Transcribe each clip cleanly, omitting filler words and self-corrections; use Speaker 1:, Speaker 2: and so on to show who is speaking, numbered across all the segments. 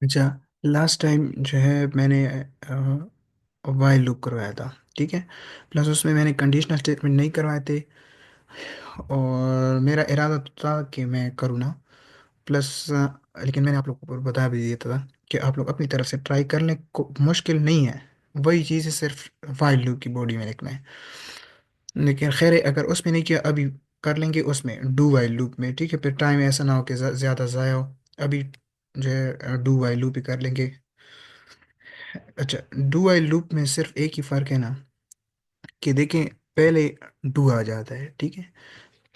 Speaker 1: अच्छा, last time जो है मैंने वाइल लूप करवाया था। ठीक है। प्लस उसमें मैंने कंडीशनल स्टेटमेंट नहीं करवाए थे, और मेरा इरादा तो था कि मैं करूँ ना। प्लस लेकिन मैंने आप लोगों को बता भी दिया था कि आप लोग अपनी तरफ से ट्राई कर लें, मुश्किल नहीं है। वही चीज़ है, सिर्फ वाइल लूप की बॉडी में लिखना है। लेकिन खैर है, अगर उसमें नहीं किया अभी कर लेंगे उसमें डू वाइल लूप में। ठीक है, फिर टाइम ऐसा ना हो कि ज़्यादा ज़ाया हो। अभी जो है डू वाइल लूप ही कर लेंगे। अच्छा, डू वाइल लूप में सिर्फ एक ही फ़र्क है ना, कि देखें, पहले डू आ जाता है। ठीक है।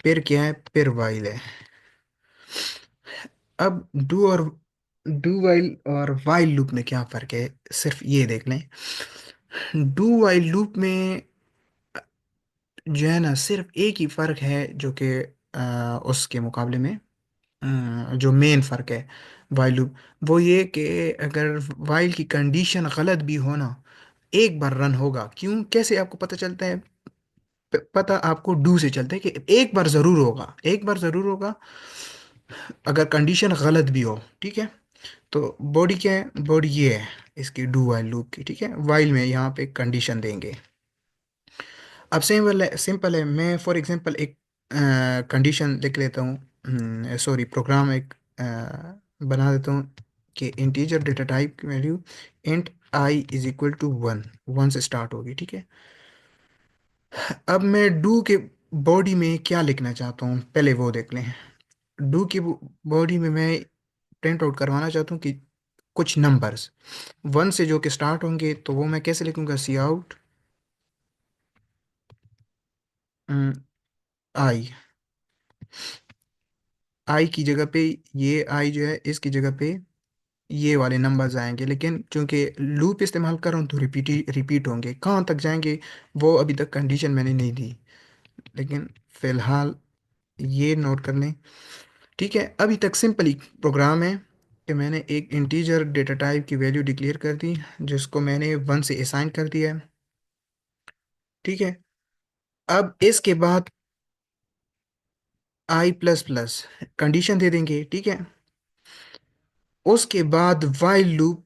Speaker 1: फिर क्या है, फिर वाइल है। अब डू वाइल और वाइल लूप में क्या फ़र्क है, सिर्फ ये देख लें। डू वाइल लूप में जो है ना, सिर्फ एक ही फ़र्क है जो कि उसके मुकाबले में जो मेन फ़र्क है वाइल लूप, वो ये कि अगर वाइल की कंडीशन गलत भी हो ना, एक बार रन होगा। क्यों, कैसे आपको पता चलता है? पता आपको डू से चलता है कि एक बार ज़रूर होगा, एक बार ज़रूर होगा, अगर कंडीशन गलत भी हो। ठीक है। तो बॉडी क्या है, बॉडी ये है इसकी डू वाइल लूप की। ठीक है, वाइल में यहाँ पे कंडीशन देंगे। अब सिंपल है, मैं फॉर एग्जांपल एक कंडीशन लिख लेता हूँ, सॉरी प्रोग्राम एक बना देता हूँ कि इंटीजर डेटा टाइप की value int i is equal to one, one से स्टार्ट होगी। ठीक है। अब मैं डू के बॉडी में क्या लिखना चाहता हूँ, पहले वो देख लें। डू की बॉडी में मैं प्रिंट आउट करवाना चाहता हूँ कि कुछ नंबर्स वन से जो कि स्टार्ट होंगे, तो वो मैं कैसे लिखूंगा, सी आउट आई, आई की जगह पे, ये आई जो है इसकी जगह पे ये वाले नंबर्स आएंगे। लेकिन चूंकि लूप इस्तेमाल कर रहा हूँ तो रिपीट होंगे, कहाँ तक जाएंगे वो अभी तक कंडीशन मैंने नहीं दी। लेकिन फिलहाल ये नोट कर लें। ठीक है, अभी तक सिंपल ही प्रोग्राम है कि मैंने एक इंटीजर डेटा टाइप की वैल्यू डिक्लेयर कर दी, जिसको मैंने वन से असाइन कर दिया है। ठीक है। अब इसके बाद आई प्लस प्लस कंडीशन दे देंगे। ठीक है। उसके बाद वाइल लूप,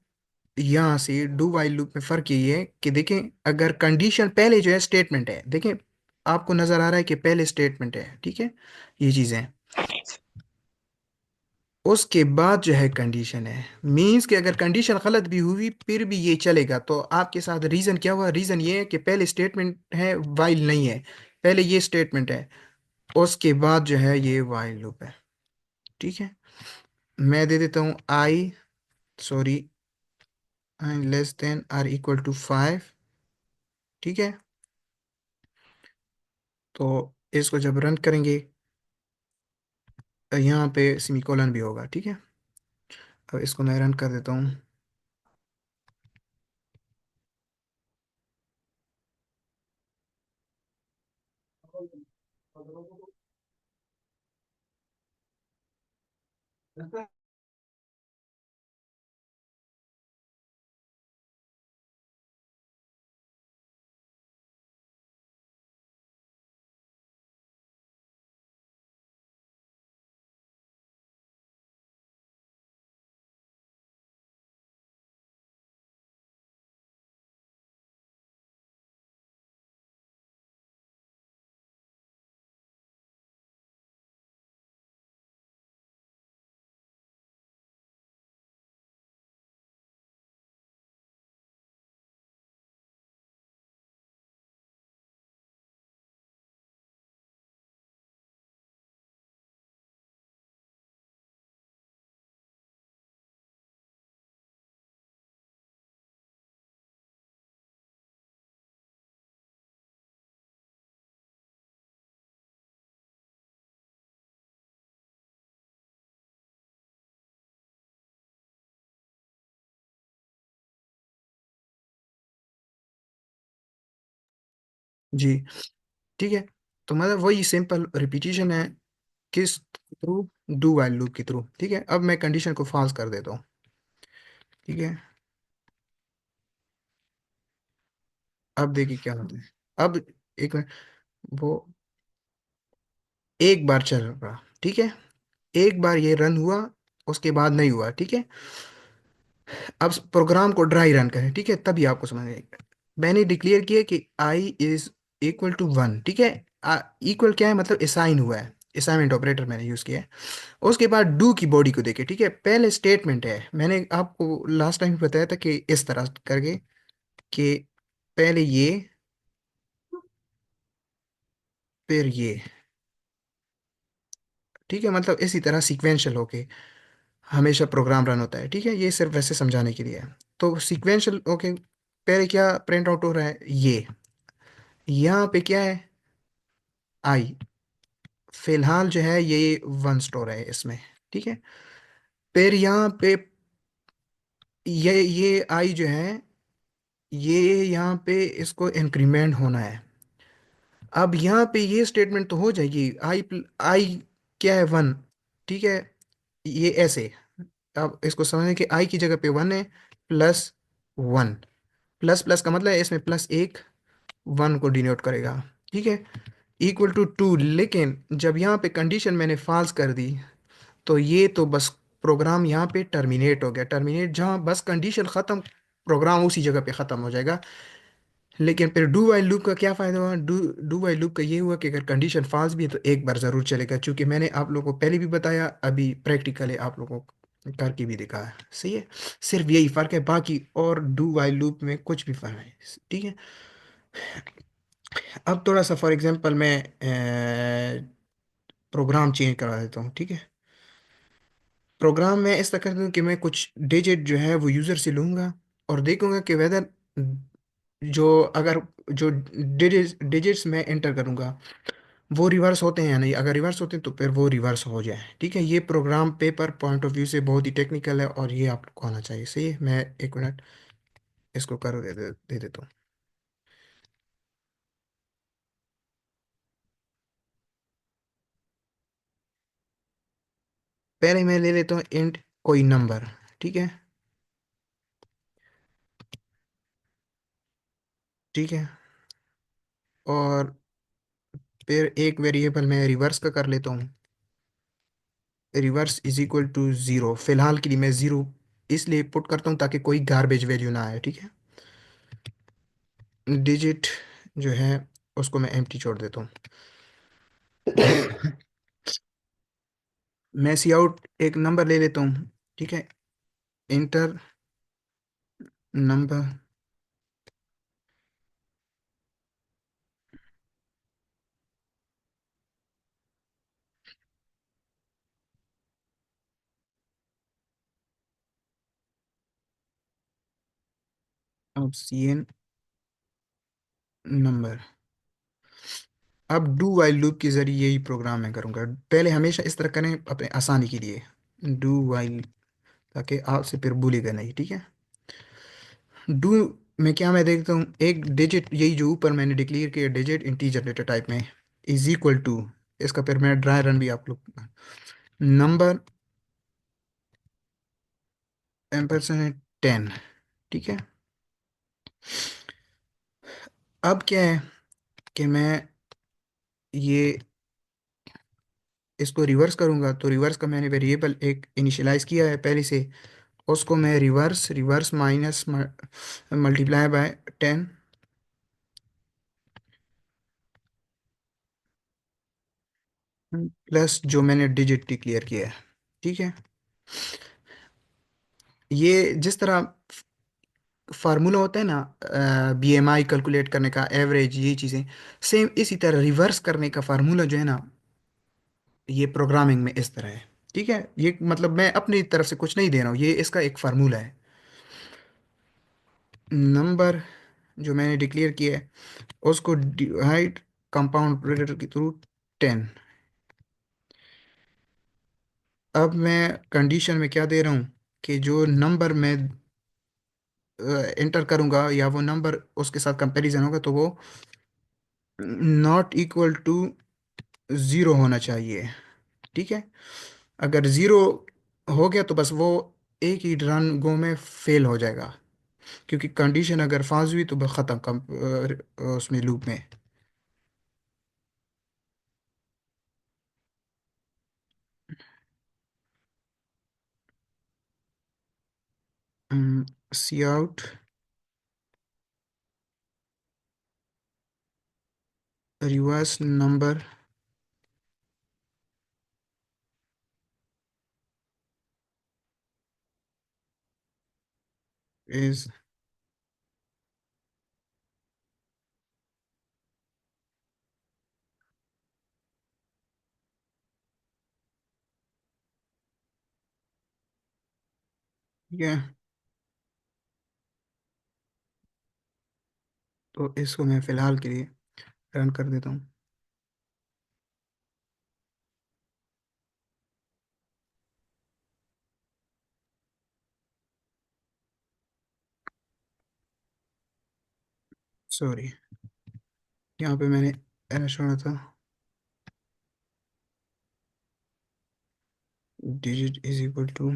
Speaker 1: यहाँ से डू वाइल लूप में फ़र्क यही है कि देखें, अगर कंडीशन पहले जो है स्टेटमेंट है, देखें आपको नज़र आ रहा है कि पहले स्टेटमेंट है। ठीक है, ये चीज़ें, उसके बाद जो है कंडीशन है। मींस कि अगर कंडीशन गलत भी हुई फिर भी ये चलेगा। तो आपके साथ रीज़न क्या हुआ, रीज़न ये है कि पहले स्टेटमेंट है, वाइल नहीं है। पहले ये स्टेटमेंट है, उसके बाद जो है ये वाइल लूप है। ठीक है। मैं दे देता हूँ I, sorry, less than or equal to five. ठीक है। तो इसको जब रन करेंगे, यहाँ पे सेमीकोलन भी होगा। ठीक है। अब इसको मैं रन कर देता हूँ। जी। ठीक है। तो मतलब वही सिंपल रिपीटिशन है, किस थ्रू, डू वाइल लूप के थ्रू। ठीक है। अब मैं कंडीशन को फॉल्स कर देता हूँ। ठीक है। अब देखिए क्या होता है। अब एक मिनट, वो एक बार चल रहा। ठीक है, एक बार ये रन हुआ, उसके बाद नहीं हुआ। ठीक है। अब प्रोग्राम को ड्राई रन करें, ठीक है, तभी आपको समझ आएगा। मैंने डिक्लेयर किया कि आई इज इक्वल टू वन, ठीक है। इक्वल क्या है, मतलब असाइन हुआ है, असाइनमेंट ऑपरेटर मैंने यूज किया है। उसके बाद डू की बॉडी को देखे, ठीक है, पहले स्टेटमेंट है, मैंने आपको लास्ट टाइम बताया था कि इस तरह करके कि पहले ये, फिर ये, ठीक है, मतलब इसी तरह सीक्वेंशियल होके हमेशा प्रोग्राम रन होता है, ठीक है, ये सिर्फ वैसे समझाने के लिए है। तो सीक्वेंशियल ओके, पहले क्या प्रिंट आउट हो रहा है, ये यहाँ पे क्या है, आई, फिलहाल जो है ये वन स्टोर है इसमें, ठीक है। फिर यहाँ पे ये आई जो है, ये यहाँ पे इसको इंक्रीमेंट होना है। अब यहाँ पे ये स्टेटमेंट तो हो जाएगी, आई क्या है, वन, ठीक है, ये ऐसे। अब इसको समझने कि आई की जगह पे वन है, प्लस वन, प्लस प्लस का मतलब है इसमें प्लस एक वन को डिनोट करेगा, ठीक है, इक्वल टू टू। लेकिन जब यहाँ पे कंडीशन मैंने फॉल्स कर दी, तो ये तो बस प्रोग्राम यहाँ पे टर्मिनेट हो गया, टर्मिनेट जहाँ बस कंडीशन ख़त्म, प्रोग्राम उसी जगह पे ख़त्म हो जाएगा। लेकिन फिर डू वाइल लूप का क्या फ़ायदा हुआ, डू डू वाइल लूप का ये हुआ कि अगर कंडीशन फॉल्स भी है तो एक बार ज़रूर चलेगा, क्योंकि मैंने आप लोगों को पहले भी बताया, अभी प्रैक्टिकली आप लोगों को करके भी दिखा है, सही है। सिर्फ यही फ़र्क है, बाकी और डू वाइल लूप में कुछ भी फ़र्क है, ठीक है। अब थोड़ा सा फॉर एग्जांपल मैं प्रोग्राम चेंज करा देता हूँ, ठीक है। प्रोग्राम में इस तरह कर दूँ कि मैं कुछ डिजिट जो है वो यूज़र से लूँगा, और देखूंगा कि वेदर जो अगर जो डिजिट्स मैं एंटर करूँगा वो रिवर्स होते हैं या नहीं, अगर रिवर्स होते हैं तो फिर वो रिवर्स हो जाए, ठीक है। ये program paper point of view से बहुत ही टेक्निकल है, और ये आपको आना चाहिए, सही है। मैं एक मिनट इसको कर दे देता हूँ। पहले मैं ले लेता हूँ इंट कोई नंबर, ठीक है, ठीक है। और फिर एक वेरिएबल मैं रिवर्स का कर लेता हूँ, reverse is equal to zero. फिलहाल के लिए मैं ज़ीरो इसलिए पुट करता हूँ ताकि कोई गार्बेज वैल्यू ना आए, ठीक है। डिजिट जो है उसको मैं एम्प्टी छोड़ देता हूँ। मैं सी आउट एक नंबर ले लेता हूँ, ठीक है, इंटर नंबर, अब सी एन नंबर। अब डू वाइल लूप के जरिए यही प्रोग्राम मैं करूँगा, पहले हमेशा इस तरह करें अपने आसानी के लिए, डू वाइल, ताकि आपसे फिर भूलेगा नहीं, ठीक है। डू में क्या मैं देखता हूँ, एक डिजिट यही जो ऊपर मैंने डिक्लेयर किया डिजिट इंटीजर डेटा टाइप में इज इक्वल टू, इसका फिर मैं ड्राई रन भी आप लोग, नंबर एम्परसेंड 10, ठीक है। अब क्या है कि मैं ये इसको रिवर्स करूंगा, तो रिवर्स का मैंने वेरिएबल एक इनिशियलाइज किया है पहले से, उसको मैं reverse reverse minus multiply by 10, plus जो मैंने डिजिट डिक्लेयर किया है, ठीक है। ये जिस तरह फार्मूला होता है ना, बीएमआई कैलकुलेट करने का, एवरेज, ये चीज़ें सेम इसी तरह रिवर्स करने का फार्मूला जो है ना, ये प्रोग्रामिंग में इस तरह है, ठीक है। ये मतलब मैं अपनी तरफ से कुछ नहीं दे रहा हूँ, ये इसका एक फार्मूला है। नंबर जो मैंने डिक्लेयर किया है उसको डिवाइड कंपाउंड ऑपरेटर के थ्रू 10। अब मैं कंडीशन में क्या दे रहा हूँ कि जो नंबर मैं एंटर करूंगा या वो नंबर उसके साथ कंपैरिजन होगा, तो वो नॉट इक्वल टू ज़ीरो होना चाहिए, ठीक है। अगर ज़ीरो हो गया तो बस वो एक ही रन गो में फेल हो जाएगा, क्योंकि कंडीशन अगर फॉल्स हुई तो बस ख़त्म, कम उसमें लूप में। सी आउट रिवर्स नंबर इज ठीक है। तो इसको मैं फिलहाल के लिए रन कर देता हूँ। सॉरी, यहाँ पे मैंने एरर छोड़ा था। Digit is equal to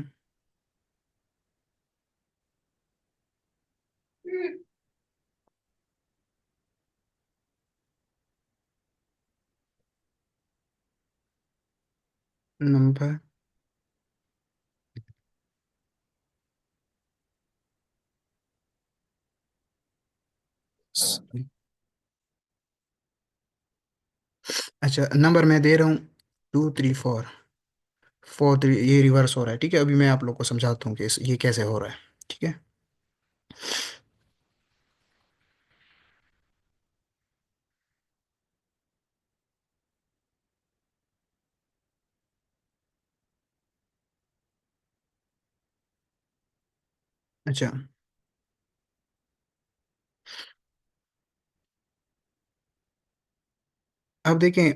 Speaker 1: number. अच्छा, नंबर मैं दे रहा हूँ 2 3 4। 4 3, ये रिवर्स हो रहा है। ठीक है, अभी मैं आप लोग को समझाता हूँ कि ये कैसे हो रहा है। ठीक है। अच्छा, अब देखें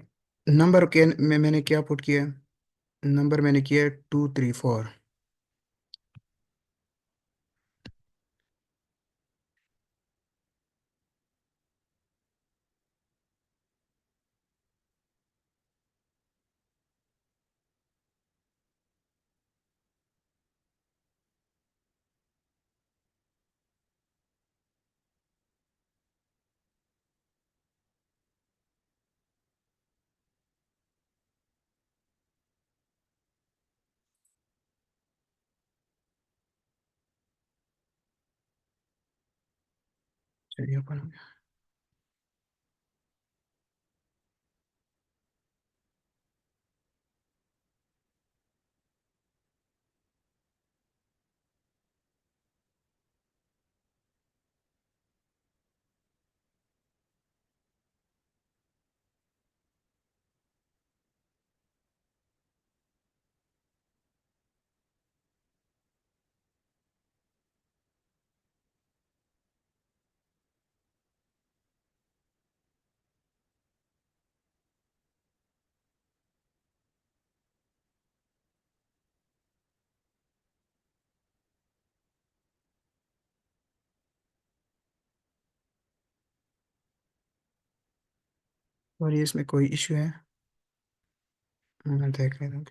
Speaker 1: नंबर के में मैंने क्या पुट किया है। नंबर मैंने किया है 2 3 4। चलिए ओपन हो गया। और ये इसमें कोई इश्यू है? मैं देख लेता हूँ।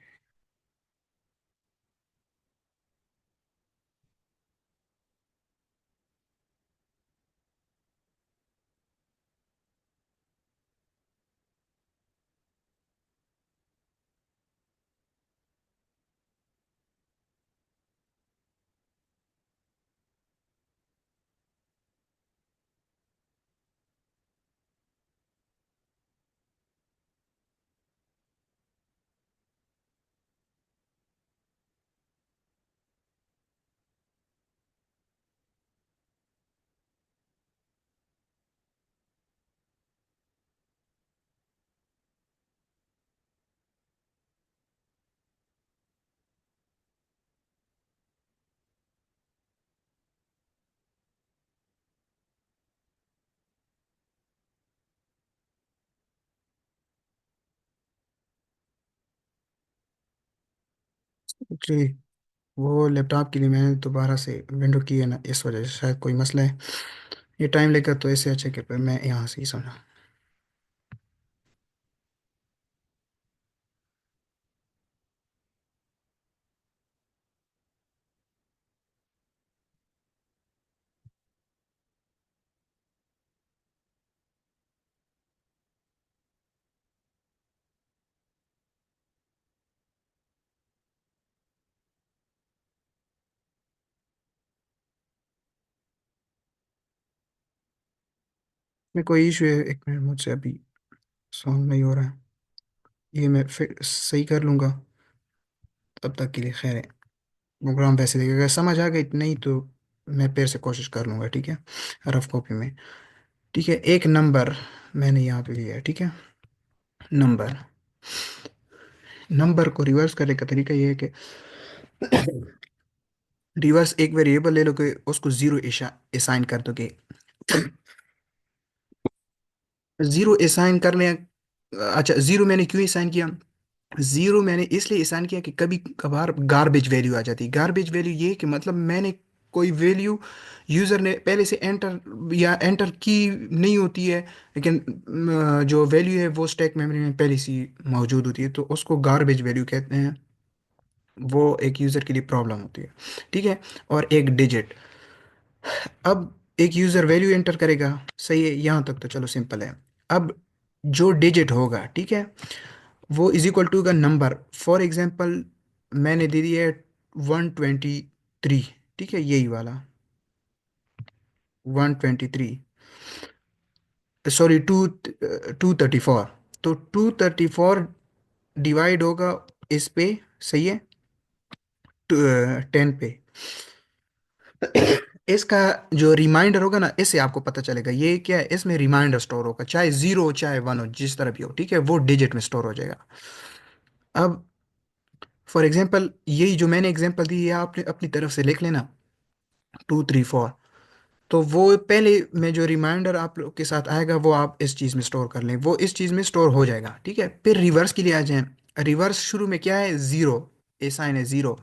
Speaker 1: एक्चुअली वो लैपटॉप के लिए मैंने दोबारा से विंडो की है ना, इस वजह से शायद कोई मसला है। ये टाइम लेगा, तो ऐसे अच्छा कि फिर मैं यहाँ से ही समझा। में कोई इशू है, एक मिनट, मुझसे अभी सॉल्व नहीं हो रहा है। ये मैं फिर सही कर लूँगा, तब तक के लिए खैर है। प्रोग्राम वैसे देखेगा, अगर समझ आ गई नहीं तो मैं फिर से कोशिश कर लूँगा, ठीक है, रफ कॉपी में। ठीक है, एक नंबर मैंने यहाँ पे लिया है, ठीक है। नंबर, नंबर को रिवर्स करने का तरीका ये है कि रिवर्स एक वेरिएबल ले लोगे, उसको जीरो असाइन कर दोगे। जीरो असाइन करने, अच्छा जीरो मैंने क्यों असाइन किया? जीरो मैंने इसलिए असाइन किया कि कभी कभार गार्बेज वैल्यू आ जाती है। गार्बेज वैल्यू ये कि मतलब मैंने कोई वैल्यू यूज़र ने पहले से एंटर या एंटर की नहीं होती है, लेकिन जो वैल्यू है वो स्टैक मेमोरी में पहले से ही मौजूद होती है, तो उसको गार्बेज वैल्यू कहते हैं। वो एक यूज़र के लिए प्रॉब्लम होती है, ठीक है। और एक डिजिट, अब एक यूज़र वैल्यू एंटर करेगा, सही है, यहाँ तक तो चलो सिंपल है। अब जो डिजिट होगा, ठीक है, वो इज इक्वल टू का नंबर। फॉर एग्जांपल मैंने दे दिया है 123, ठीक है, यही वाला 123, सॉरी 234। तो 234 डिवाइड होगा इस पे, सही है, 10 पे। इसका जो रिमाइंडर होगा ना, इससे आपको पता चलेगा ये क्या है। इसमें रिमाइंडर स्टोर होगा, चाहे जीरो हो चाहे वन हो, जिस तरह भी हो, ठीक है, वो डिजिट में स्टोर हो जाएगा। अब फॉर एग्जांपल यही जो मैंने एग्जांपल दी है, आपने अपनी तरफ से लिख लेना 234। तो वो पहले में जो रिमाइंडर आप लोग के साथ आएगा वो आप इस चीज़ में स्टोर कर लें, वो इस चीज़ में स्टोर हो जाएगा, ठीक है। फिर रिवर्स के लिए आ जाएं। रिवर्स शुरू में क्या है, ज़ीरो, ए साइन है ज़ीरो,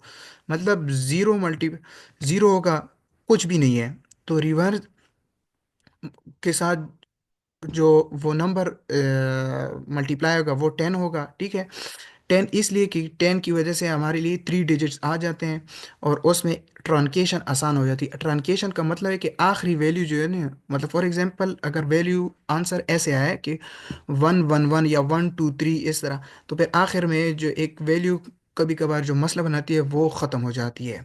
Speaker 1: मतलब ज़ीरो मल्टी ज़ीरो होगा, कुछ भी नहीं है। तो रिवर्स के साथ जो वो नंबर मल्टीप्लाई होगा वो 10 होगा, ठीक है। 10 इसलिए कि 10 की वजह से हमारे लिए 3 डिजिट्स आ जाते हैं, और उसमें ट्रांकेशन आसान हो जाती है। ट्रांकेशन का मतलब है कि आखिरी वैल्यू जो है ना, मतलब फॉर एग्जांपल अगर वैल्यू आंसर ऐसे आया है कि 111 या 123 इस तरह, तो फिर आखिर में जो एक वैल्यू कभी कभार जो मसला बनाती है वो ख़त्म हो जाती है।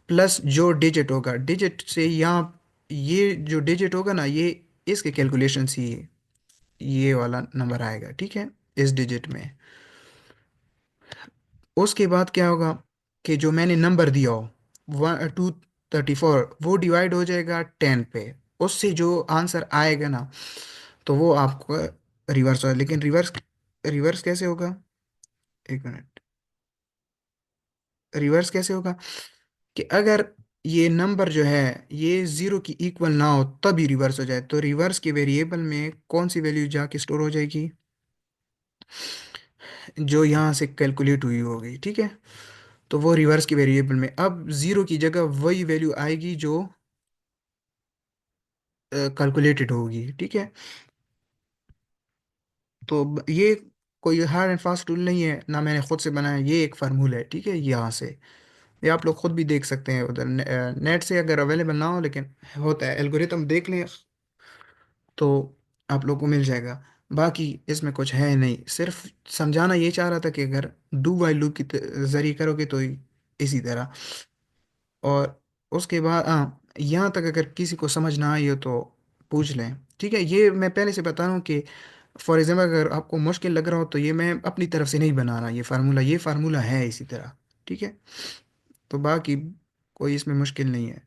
Speaker 1: प्लस जो डिजिट होगा, डिजिट से यहाँ ये जो डिजिट होगा ना, ये इसके कैलकुलेशन से ये वाला नंबर आएगा, ठीक है, इस डिजिट में। उसके बाद क्या होगा कि जो मैंने नंबर दिया हो 234, वो डिवाइड हो जाएगा 10 पे। उससे जो आंसर आएगा ना, तो वो आपको रिवर्स होगा। लेकिन रिवर्स, रिवर्स कैसे होगा, एक मिनट, रिवर्स कैसे होगा कि अगर ये नंबर जो है ये जीरो की इक्वल ना हो तभी रिवर्स हो जाए, तो रिवर्स के वेरिएबल में कौन सी वैल्यू जाके स्टोर हो जाएगी, जो यहाँ से कैलकुलेट हुई होगी, ठीक है। तो वो रिवर्स की वेरिएबल में अब जीरो की जगह वही वैल्यू आएगी जो कैलकुलेटेड होगी, ठीक है। तो ये कोई हार्ड एंड फास्ट टूल नहीं है ना, मैंने खुद से बनाया, ये एक फार्मूला है, ठीक है, यहाँ से। ये आप लोग खुद भी देख सकते हैं उधर नेट से, अगर अवेलेबल ना हो, लेकिन होता है, एल्गोरिथम देख लें तो आप लोग को मिल जाएगा। बाकी इसमें कुछ है नहीं, सिर्फ समझाना ये चाह रहा था कि अगर डू वाइल लूप की जरिए करोगे तो इसी तरह। और उसके बाद हाँ, यहाँ तक अगर किसी को समझ ना आई हो तो पूछ लें, ठीक है। ये मैं पहले से बता रहा हूँ कि फॉर एग्जाम्पल अगर आपको मुश्किल लग रहा हो तो ये मैं अपनी तरफ से नहीं बना रहा, ये फार्मूला है इसी तरह, ठीक है। तो बाकी कोई इसमें मुश्किल नहीं है।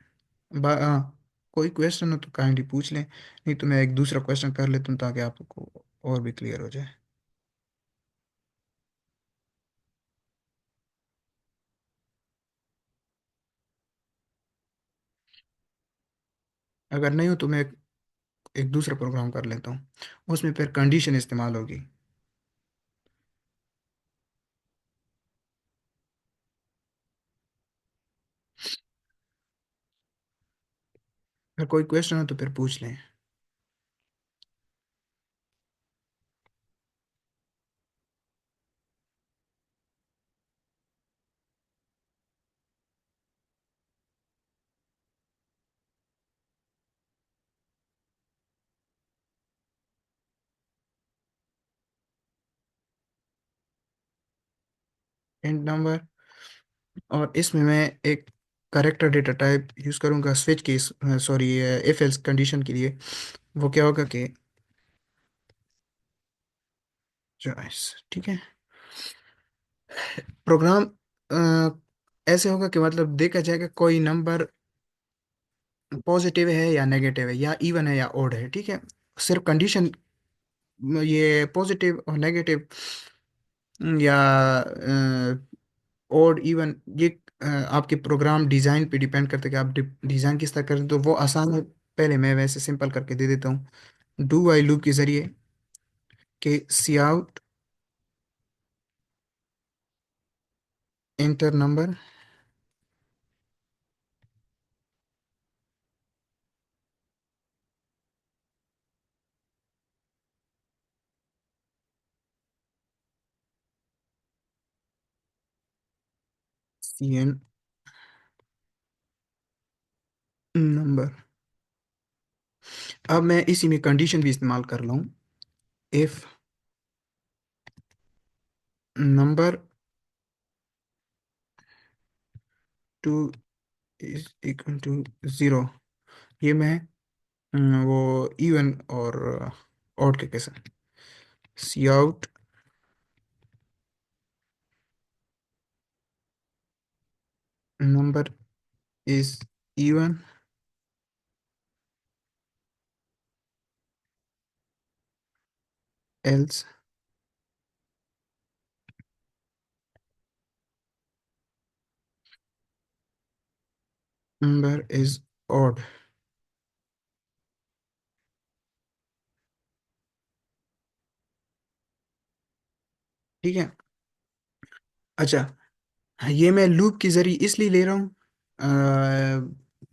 Speaker 1: हाँ, कोई क्वेश्चन हो तो काइंडली पूछ लें, नहीं तो मैं एक दूसरा क्वेश्चन कर लेता हूँ ताकि आपको और भी क्लियर हो जाए। अगर नहीं हो तो मैं एक दूसरा प्रोग्राम कर लेता हूँ, उसमें फिर कंडीशन इस्तेमाल होगी। अगर कोई क्वेश्चन हो तो फिर पूछ लें। इंट नंबर, और इसमें मैं एक करेक्टर डेटा टाइप यूज़ करूँगा switch case, sorry if else condition के लिए। वो क्या होगा कि चॉइस, ठीक है। प्रोग्राम ऐसे होगा कि मतलब देखा जाएगा कोई नंबर पॉजिटिव है या नेगेटिव है या इवन है या ओड है, ठीक है। सिर्फ कंडीशन, ये पॉजिटिव और नेगेटिव या ओड इवन, ये आपके प्रोग्राम डिज़ाइन पे डिपेंड करते हैं कि आप डिज़ाइन किस तरह करें, तो वो आसान है। पहले मैं वैसे सिंपल करके दे देता हूँ। डू वाइल लूप के जरिए कि cout enter number, cin number. अब मैं इसी में कंडीशन भी इस्तेमाल कर लूँ। If number two is equal to zero, ये मैं वो इवन और ऑड के कैसे, cout number is even else number is odd, ठीक है। अच्छा, ये मैं लूप के जरिए इसलिए ले रहा हूँ,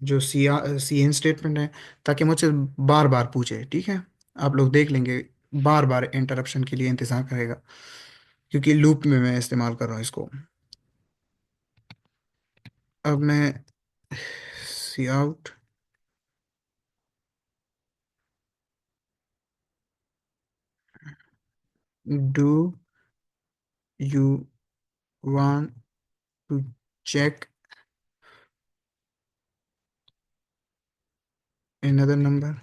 Speaker 1: जो सी एन स्टेटमेंट है, ताकि मुझसे बार बार पूछे, ठीक है। आप लोग देख लेंगे, बार बार इंटरप्शन के लिए इंतजार करेगा, क्योंकि लूप में मैं इस्तेमाल कर रहा हूँ इसको। अब मैं cout do you want to check another number,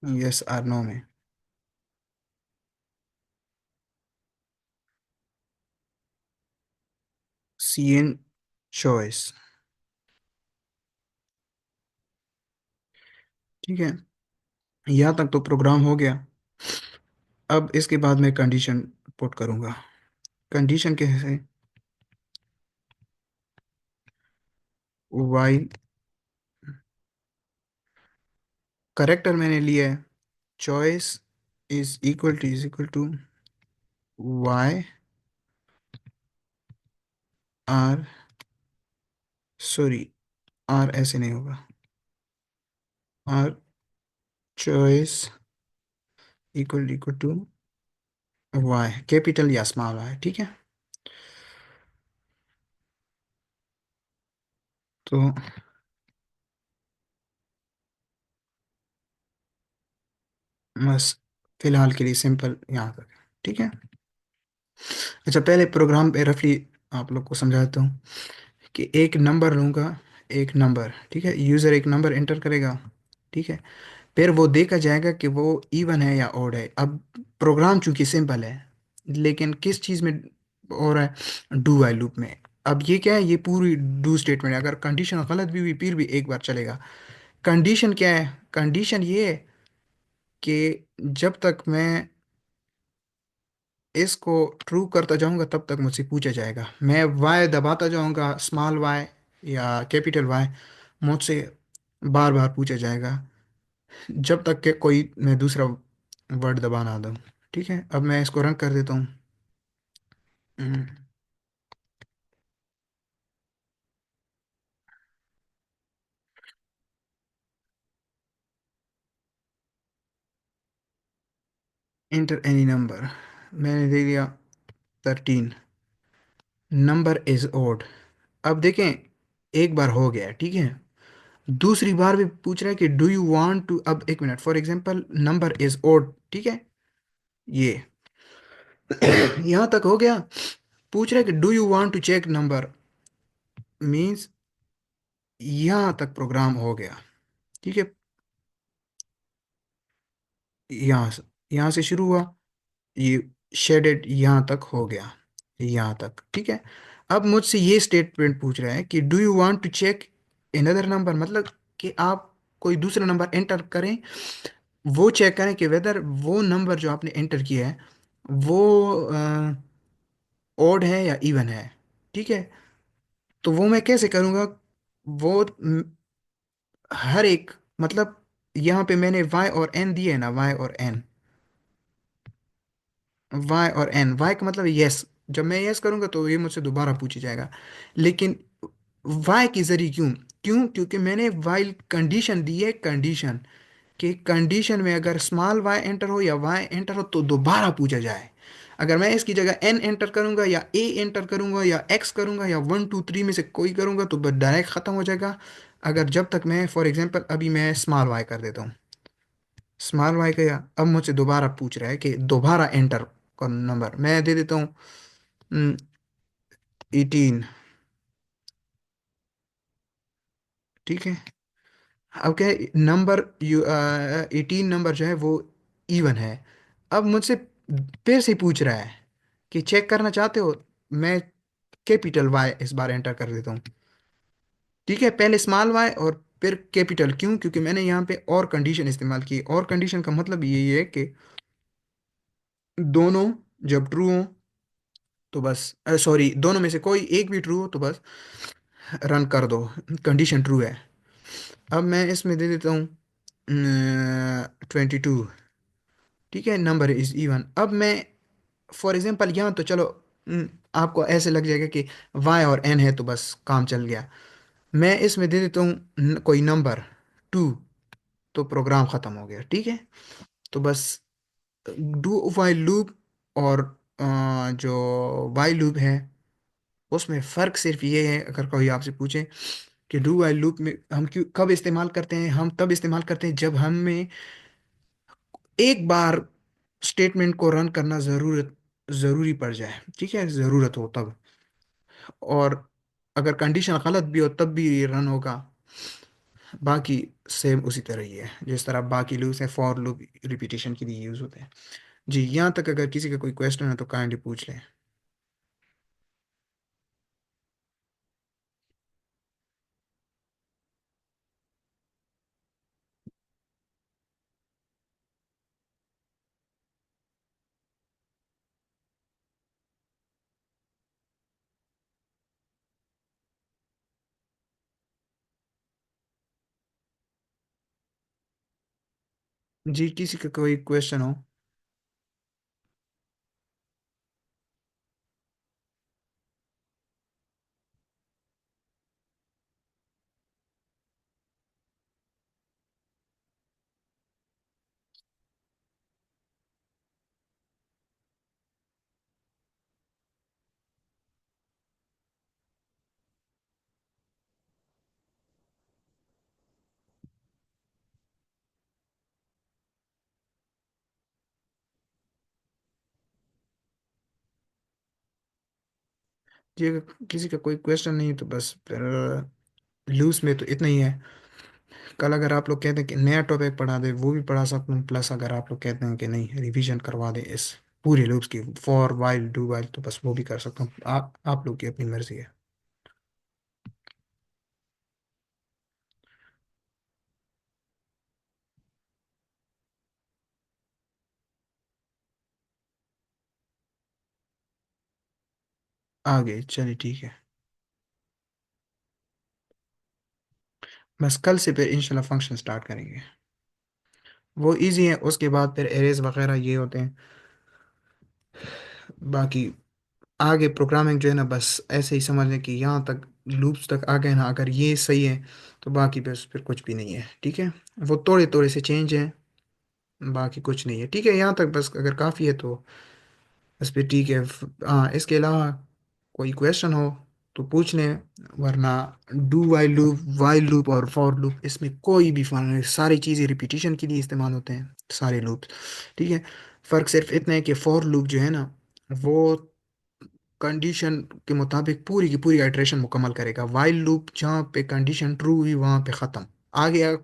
Speaker 1: yes और नो में सी एन चॉइस, ठीक है। यहाँ तक तो प्रोग्राम हो गया। अब इसके बाद मैं कंडीशन पुट करूंगा। कंडीशन कैसे, वाई करेक्टर मैंने लिया है, choice is equal to Y R, sorry, R ऐसे नहीं होगा, R choice equal equal to Y, capital या स्मॉल वाई, ठीक है। तो बस फिलहाल के लिए सिंपल यहाँ तक है, ठीक है। अच्छा, पहले प्रोग्राम पे रफली आप लोग को समझाता हूँ कि एक नंबर लूँगा, एक नंबर, ठीक है। यूज़र एक नंबर एंटर करेगा, ठीक है। फिर वो देखा जाएगा कि वो इवन है या ऑड है। अब प्रोग्राम चूंकि सिंपल है, लेकिन किस चीज़ में हो रहा है, डू वाइल लूप में। अब ये क्या है, ये पूरी डू स्टेटमेंट है। अगर कंडीशन गलत भी हुई फिर भी एक बार चलेगा। कंडीशन क्या है, कंडीशन ये है कि जब तक मैं इसको ट्रू करता जाऊंगा तब तक मुझसे पूछा जाएगा। मैं वाई दबाता जाऊंगा, स्मॉल वाई या कैपिटल वाई, मुझसे बार बार पूछा जाएगा जब तक कि कोई मैं दूसरा वर्ड दबा ना दूं, ठीक है। अब मैं इसको रन कर देता हूँ। इंटर एनी नंबर, मैंने दे दिया 13, नंबर इज ओड। अब देखें, एक बार हो गया, ठीक है। दूसरी बार भी पूछ रहा है कि डू यू वांट टू, अब एक minute, for example number is odd, ठीक है, ये यहाँ तक हो गया। पूछ रहा है कि do you want to check number, means यहाँ तक प्रोग्राम हो गया। ठीक है, यहाँ से यहाँ से शुरू हुआ, ये शेडेड यहाँ तक हो गया, यहाँ तक। ठीक है, अब मुझसे ये स्टेटमेंट पूछ रहा है कि do you want to check another number, मतलब कि आप कोई दूसरा नंबर एंटर करें, वो चेक करें कि वेदर वो नंबर जो आपने एंटर किया है वो ओड है या इवन है। ठीक है, तो वो मैं कैसे करूँगा? वो हर एक, मतलब यहाँ पे मैंने वाई और एन दिए है ना, वाई और एन, वाई और एन, वाई का मतलब यस, जब मैं यस करूंगा तो ये मुझसे दोबारा पूछा जाएगा। लेकिन वाई की जरिए क्यों? क्यों? क्योंकि मैंने वाइल कंडीशन दी है, कंडीशन कि कंडीशन में अगर स्मॉल वाई एंटर हो या वाई एंटर हो तो दोबारा पूछा जाए। अगर मैं इसकी जगह एन एंटर करूंगा या ए एंटर करूंगा या एक्स करूंगा या 1 2 3 में से कोई करूंगा तो बस डायरेक्ट खत्म हो जाएगा। अगर जब तक मैं फॉर एग्जांपल अभी मैं स्मॉल वाई कर देता हूँ, स्मॉल वाई का, अब मुझसे दोबारा पूछ रहा है कि दोबारा एंटर कर नंबर, मैं दे देता हूँ 18। ठीक है, अब क्या है, नंबर यू 18 नंबर जो है वो इवन है। अब मुझसे फिर से पूछ रहा है कि चेक करना चाहते हो, मैं कैपिटल वाई इस बार एंटर कर देता हूँ। ठीक है, पहले स्मॉल वाई और फिर कैपिटल, क्यों? क्योंकि मैंने यहाँ पे और कंडीशन इस्तेमाल की, और कंडीशन का मतलब यही है कि दोनों जब ट्रू हो तो बस, सॉरी, दोनों में से कोई एक भी ट्रू हो तो बस रन कर दो, कंडीशन ट्रू है। अब मैं इसमें दे देता हूँ 22। ठीक है, नंबर इज इवन। अब मैं फॉर एग्जांपल यहाँ तो चलो, आपको ऐसे लग जाएगा कि वाई और एन है तो बस काम चल गया। मैं इसमें दे देता हूँ कोई नंबर 2, तो प्रोग्राम ख़त्म हो गया। ठीक है, तो बस डू वाइल लूप और जो वाइल लूप है उसमें फ़र्क सिर्फ ये है, अगर कोई आपसे पूछे कि डू वाइल लूप में हम क्यों कब इस्तेमाल करते हैं, हम तब इस्तेमाल करते हैं जब हमें एक बार स्टेटमेंट को रन करना ज़रूरी पड़ जाए। ठीक है, ज़रूरत हो तब, और अगर कंडीशन गलत भी हो तब भी रन होगा। बाकी सेम उसी तरह ही है, जिस तरह बाकी लूप्स हैं, फॉर लूप रिपीटेशन के लिए यूज़ होते हैं। जी, यहाँ तक अगर किसी का कोई क्वेश्चन है तो काइंडली पूछ लें। जी, किसी का कोई क्वेश्चन हो? जी, अगर किसी का कोई क्वेश्चन नहीं तो बस फिर लूप्स में तो इतना ही है। कल अगर आप लोग कहते हैं कि नया टॉपिक पढ़ा दे वो भी पढ़ा सकता हूँ, प्लस अगर आप लोग कहते हैं कि नहीं रिवीजन करवा दे इस पूरे लूप्स की, फॉर वाइल डू वाइल, तो बस वो भी कर सकता हूँ। आप लोग की अपनी मर्जी है। आगे चलिए, ठीक है। बस कल से फिर इंशाल्लाह फंक्शन स्टार्ट करेंगे। वो इजी है, उसके बाद फिर एरेज वगैरह ये होते हैं। बाकी आगे प्रोग्रामिंग जो है ना, बस ऐसे ही समझ लें कि यहाँ तक लूप्स तक आ गए ना, अगर ये सही है तो बाकी बस फिर कुछ भी नहीं है। ठीक है, वो थोड़े थोड़े से चेंज हैं, बाकी कुछ नहीं है। ठीक है, यहाँ तक बस अगर काफ़ी है तो बस फिर ठीक है। हाँ, इसके अलावा कोई क्वेश्चन हो तो पूछ लें, वरना डू वाइल लूप और फॉर लूप इसमें कोई भी फर्क नहीं, सारी चीज़ें रिपीटिशन के लिए इस्तेमाल होते हैं सारे लूप। ठीक है, फ़र्क सिर्फ इतना है कि फॉर लूप जो है ना वो कंडीशन के मुताबिक पूरी की पूरी आइटरेशन मुकम्मल करेगा। वाइल लूप जहाँ पे कंडीशन ट्रू हुई वहां पे खत्म। आगे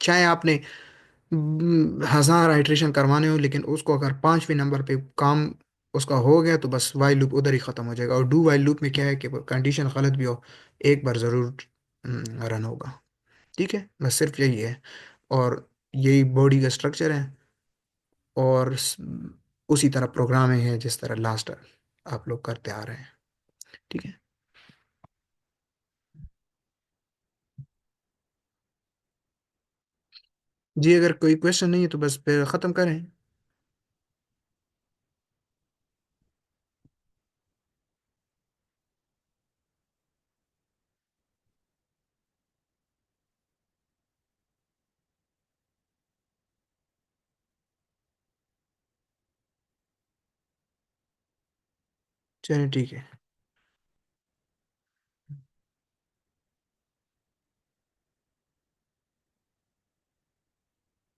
Speaker 1: चाहे आपने 1000 आइटरेशन करवाने हो, लेकिन उसको अगर 5वें नंबर पे काम उसका हो गया तो बस वाइल लूप उधर ही खत्म हो जाएगा। और डू वाइल लूप में क्या है कि कंडीशन गलत भी हो, एक बार जरूर रन होगा। ठीक है, बस सिर्फ यही है। और यही बॉडी का स्ट्रक्चर है। और उसी तरह प्रोग्रामिंग है जिस तरह लास्ट आप लोग करते आ रहे हैं। ठीक है जी, अगर कोई क्वेश्चन नहीं है तो बस फिर ख़त्म करें। चलिए ठीक है।